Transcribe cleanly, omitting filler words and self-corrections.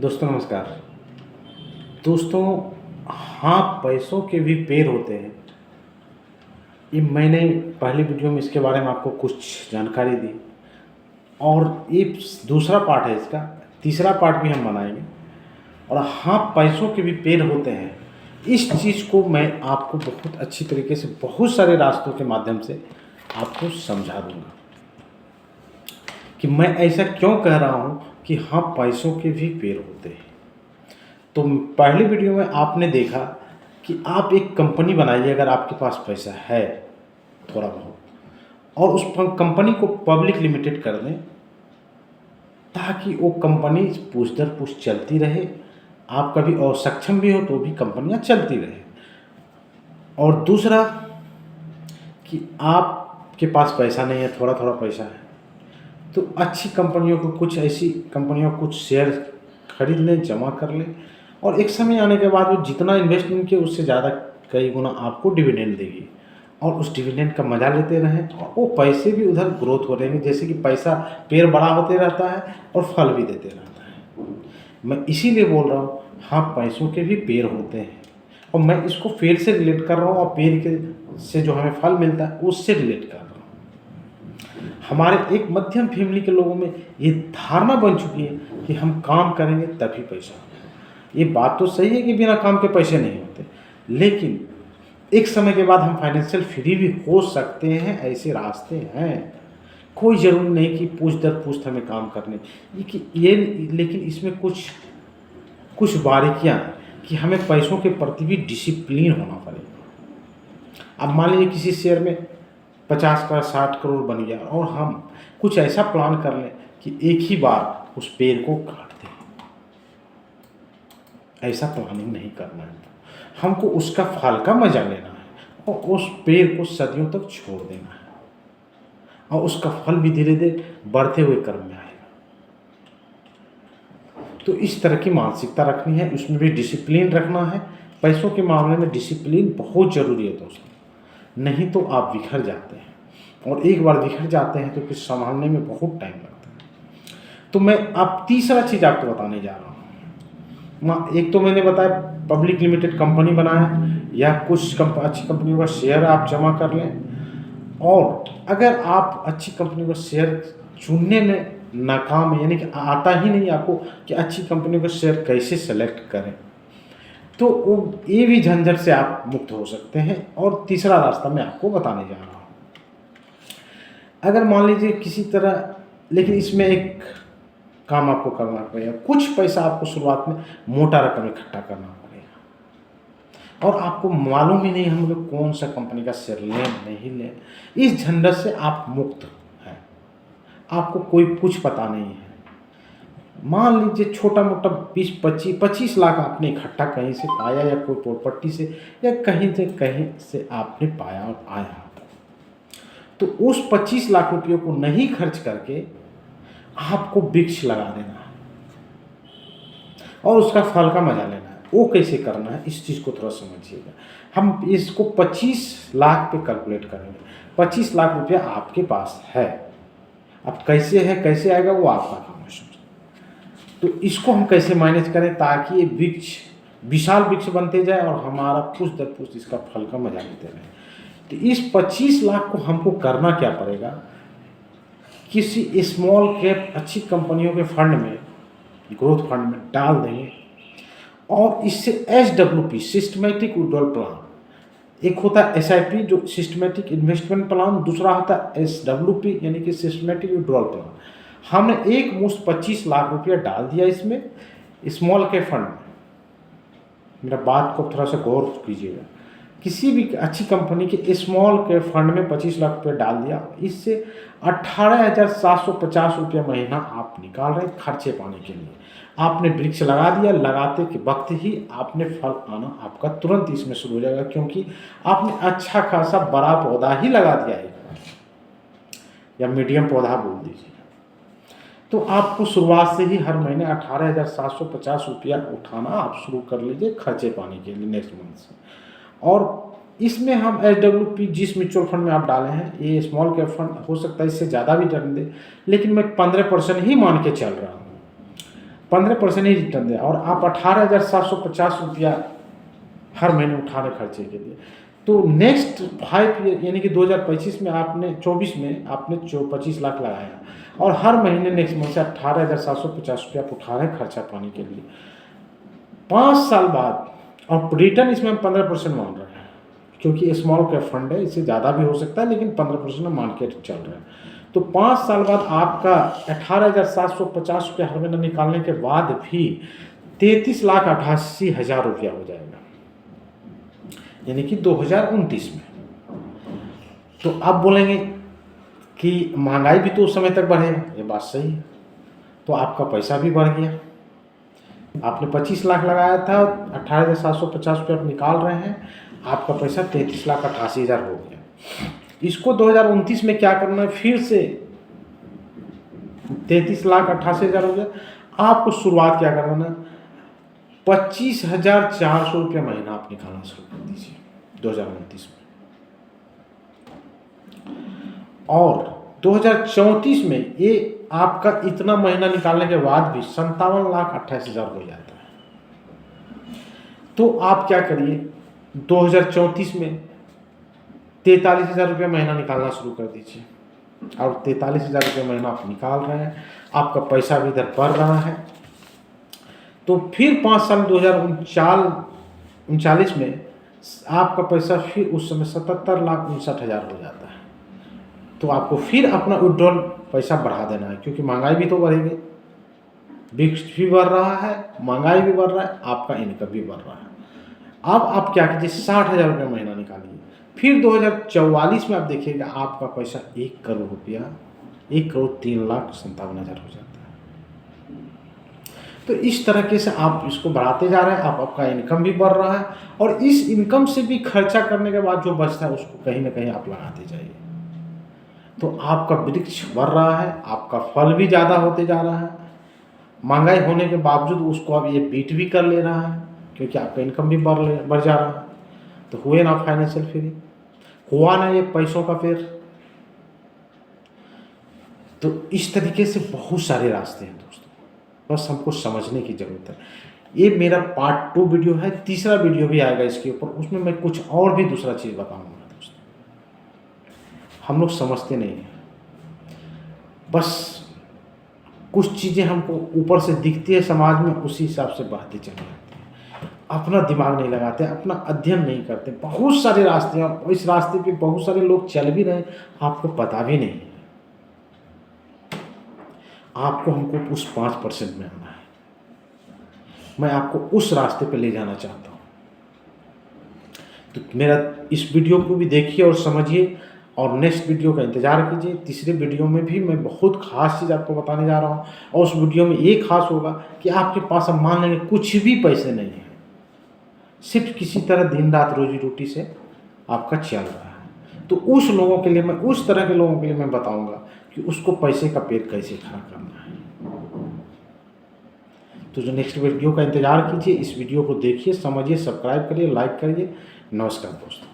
दोस्तों नमस्कार। दोस्तों, हाँ, पैसों के भी पैर होते हैं। ये मैंने पहली वीडियो में इसके बारे में आपको कुछ जानकारी दी और ये दूसरा पार्ट है इसका, तीसरा पार्ट भी हम बनाएंगे। और हाँ, पैसों के भी पैर होते हैं, इस चीज़ को मैं आपको बहुत अच्छी तरीके से बहुत सारे रास्तों के माध्यम से आपको समझा दूंगा कि मैं ऐसा क्यों कह रहा हूँ कि हाँ, पैसों के भी पैर होते हैं। तो पहली वीडियो में आपने देखा कि आप एक कंपनी बनाइए अगर आपके पास पैसा है थोड़ा बहुत, और उस कंपनी को पब्लिक लिमिटेड कर दें ताकि वो कंपनी पूछ दर पूछ चलती रहे। आप कभी और सक्षम भी हो तो भी कंपनियां चलती रहे। और दूसरा कि आपके पास पैसा नहीं है, थोड़ा थोड़ा पैसा है, तो अच्छी कंपनियों को, कुछ ऐसी कंपनियों को कुछ शेयर खरीद लें, जमा कर लें, और एक समय आने के बाद वो जितना इन्वेस्टमेंट किए उससे ज़्यादा कई गुना आपको डिविडेंड देगी, और उस डिविडेंड का मज़ा लेते रहें और वो पैसे भी उधर ग्रोथ हो रहेंगे। जैसे कि पैसा पेड़ बड़ा होते रहता है और फल भी देते रहता है। मैं इसीलिए बोल रहा हूँ, हाँ, पैसों के भी पेड़ होते हैं, और मैं इसको पेड़ से रिलेट कर रहा हूँ और पेड़ के से जो हमें फल मिलता है उससे रिलेट कर रहा हूँ। हमारे एक मध्यम फैमिली के लोगों में ये धारणा बन चुकी है कि हम काम करेंगे तभी पैसा होगा। ये बात तो सही है कि बिना काम के पैसे नहीं होते, लेकिन एक समय के बाद हम फाइनेंशियल फ्री भी हो सकते हैं। ऐसे रास्ते हैं, कोई ज़रूरी नहीं कि पूछ दर पूछ हमें काम करने ये, लेकिन इसमें कुछ बारीकियाँ हैं कि हमें पैसों के प्रति भी डिसिप्लिन होना पड़ेगा। अब मान लीजिए किसी शेयर में 50 का 60 करोड़ बन गया और हम कुछ ऐसा प्लान कर लें कि एक ही बार उस पेड़ को काट दें। ऐसा प्लानिंग नहीं करना है, हमको उसका फल का मजा लेना है और उस पेड़ को सदियों तक छोड़ देना है, और उसका फल भी धीरे धीरे बढ़ते हुए क्रम में आएगा। तो इस तरह की मानसिकता रखनी है, उसमें भी डिसिप्लिन रखना है। पैसों के मामले में डिसिप्लिन बहुत ज़रूरी है दोस्तों, नहीं तो आप बिखर जाते हैं, और एक बार बिखर जाते हैं तो फिर संभालने में बहुत टाइम लगता है। तो मैं अब तीसरा चीज़ आपको बताने जा रहा हूँ। एक तो मैंने बताया पब्लिक लिमिटेड कंपनी बनाएं, या कुछ अच्छी कंपनियों का शेयर आप जमा कर लें, और अगर आप अच्छी कंपनी का शेयर चुनने में नाकाम है, यानी कि आता ही नहीं आपको कि अच्छी कंपनियों का शेयर कैसे सेलेक्ट करें, तो वो ये भी झंझट से आप मुक्त हो सकते हैं। और तीसरा रास्ता मैं आपको बताने जा रहा हूँ। अगर मान लीजिए किसी तरह, लेकिन इसमें एक काम आपको करना पड़ेगा, कुछ पैसा आपको शुरुआत में मोटा रकम इकट्ठा करना पड़ेगा, और आपको मालूम ही नहीं हम लोग कौन सा कंपनी का शेयर लें नहीं लें। इस झंझट से आप मुक्त हैं, आपको कोई कुछ पता नहीं है। मान लीजिए छोटा मोटा 20-25 लाख आपने इकट्ठा कहीं से पाया, या कोई प्रॉपर्टी से, या कहीं से आपने पाया और आया, तो उस 25 लाख रुपयों को नहीं खर्च करके आपको वृक्ष लगा देना है और उसका फल का मजा लेना है। वो कैसे करना है, इस चीज़ को थोड़ा समझिएगा। हम इसको 25 लाख पे कैलकुलेट करेंगे। 25 लाख रुपया आपके पास है, अब कैसे है कैसे आएगा वो आपका काम है। तो इसको हम कैसे मैनेज करें ताकि ये वृक्ष विशाल वृक्ष बनते जाए और हमारा कुछ दर कुछ इसका फल का मजा लेते रहे। तो इस 25 लाख को हमको करना क्या पड़ेगा, किसी स्मॉल कैप अच्छी कंपनियों के फंड में, ग्रोथ फंड में डाल देंगे, और इससे SWP सिस्टमेटिक विड्रॉल प्लान, एक होता है SIP जो सिस्टमेटिक इन्वेस्टमेंट प्लान, दूसरा होता है SWP यानी कि सिस्टमेटिक विड्रॉल प्लान। हमने एक मुश्त 25 लाख रुपया डाल दिया इसमें, स्मॉल कैप फंड में। मेरा बात को थोड़ा सा गौर कीजिएगा। किसी भी अच्छी कंपनी के स्मॉल कैप फंड में 25 लाख रुपये डाल दिया, इससे 18,750 रुपये महीना आप निकाल रहे हैं खर्चे पाने के लिए। आपने वृक्ष लगा दिया, लगाते के वक्त ही आपने फल आना आपका तुरंत इसमें शुरू हो जाएगा, क्योंकि आपने अच्छा खासा बड़ा पौधा ही लगा दिया है, या मीडियम पौधा बोल दीजिए। तो आपको शुरुआत से ही हर महीने 18,750 रुपया उठाना आप शुरू कर लीजिए खर्चे पाने के लिए नेक्स्ट मंथ से। और इसमें हम SWP जिस म्यूचुअल फंड में आप डाले हैं, ये स्मॉल कैप फंड हो सकता है इससे ज़्यादा भी रिटर्न दे, लेकिन मैं 15% ही मान के चल रहा हूँ। 15% ही रिटर्न दे और आप 18,750 रुपया हर महीने उठा रहे खर्चे के लिए। तो नेक्स्ट 5 ईयर यानी कि 2025 में आपने 24 में आपने 25 लाख लगाया और हर महीने नेक्स्ट मंथ से 18,750 रुपया आप उठा रहे हैं खर्चा पानी के लिए। 5 साल बाद और रिटर्न इसमें हम 15% मान रहे हैं क्योंकि स्मॉल कैप फंड है, इससे ज़्यादा भी हो सकता है लेकिन 15% मान के चल रहे हैं। तो 5 साल बाद आपका 18,750 रुपया हर महीना निकालने के बाद भी 33,88,000 रुपया हो जाएगा यानी कि 2029 में। तो आप बोलेंगे कि महंगाई भी तो उस समय तक बढ़ेगा, ये बात सही है। तो आपका पैसा भी बढ़ गया, आपने 25 लाख लगाया था, 18,750 रुपये आप निकाल रहे हैं, आपका पैसा 33,88,000 हो गया। इसको 2029 में क्या करना है, फिर से 33,88,000 हो गया। आपको शुरुआत क्या करना है, 25,400 रुपये महीना आप निकालना शुरू कर दीजिए 2029 में। और 2034 में ये आपका इतना महीना निकालने के बाद भी 57,28,000 हो जाता है। तो आप क्या करिए, 2034 में 43,000 रुपये महीना निकालना शुरू कर दीजिए और 43,000 रुपये महीना आप निकाल रहे हैं, आपका पैसा भी इधर बढ़ रहा है। तो फिर 5 साल 2039 में आपका पैसा फिर उस समय 77,59,000 हो जाता है। तो आपको फिर अपना विड्रॉल पैसा बढ़ा देना है क्योंकि महंगाई भी तो बढ़ेगी, बिक्स भी बढ़ रहा है, महंगाई भी बढ़ रहा है, आपका इनकम भी बढ़ रहा है। अब आप क्या कीजिए, 60,000 रुपये महीना निकालिए। फिर 2044 में आप देखिएगा आपका पैसा 1 करोड़ रुपया, 1,03,57,000 हो जाता है। तो इस तरीके से आप इसको बढ़ाते जा रहे हैं, आपका इनकम भी बढ़ रहा है और इस इनकम से भी खर्चा करने के बाद जो बचता है उसको कहीं ना कहीं आप लगाते जाइए। तो आपका वृक्ष बढ़ रहा है, आपका फल भी ज़्यादा होते जा रहा है, महंगाई होने के बावजूद उसको अब ये बीट भी कर ले रहा है क्योंकि आपका इनकम भी बढ़ जा रहा है। तो हुए ना फाइनेंशियल फ्री, हुआ ना ये पैसों का फेर। तो इस तरीके से बहुत सारे रास्ते हैं दोस्तों, बस हमको समझने की ज़रूरत है। ये मेरा पार्ट 2 वीडियो है, तीसरा वीडियो भी आएगा इसके ऊपर, उसमें मैं कुछ और भी दूसरा चीज़ बताऊंगा दोस्तों। हम लोग समझते नहीं हैं, बस कुछ चीज़ें हमको ऊपर से दिखती है समाज में, उसी हिसाब से बहती चली जाती है, अपना दिमाग नहीं लगाते, अपना अध्ययन नहीं करते। बहुत सारे रास्ते हैं और इस रास्ते पे बहुत सारे लोग चल भी रहे हैं, आपको पता भी नहीं है। आपको हमको उस 5% में आना है, मैं आपको उस रास्ते पे ले जाना चाहता हूँ। तो मेरा इस वीडियो को भी देखिए और समझिए और नेक्स्ट वीडियो का इंतज़ार कीजिए। तीसरे वीडियो में भी मैं बहुत ख़ास चीज़ आपको बताने जा रहा हूँ और उस वीडियो में ये खास होगा कि आपके पास अब मान लेंगे कुछ भी पैसे नहीं हैं, सिर्फ किसी तरह दिन रात रोजी रोटी से आपका चल रहा है। तो उस लोगों के लिए मैं, उस तरह के लोगों के लिए मैं बताऊँगा कि उसको पैसे का पेट कैसे खड़ा करना है। तो जो नेक्स्ट वीडियो का इंतज़ार कीजिए, इस वीडियो को देखिए, समझिए, सब्सक्राइब करिए, लाइक करिए। नमस्कार दोस्तों।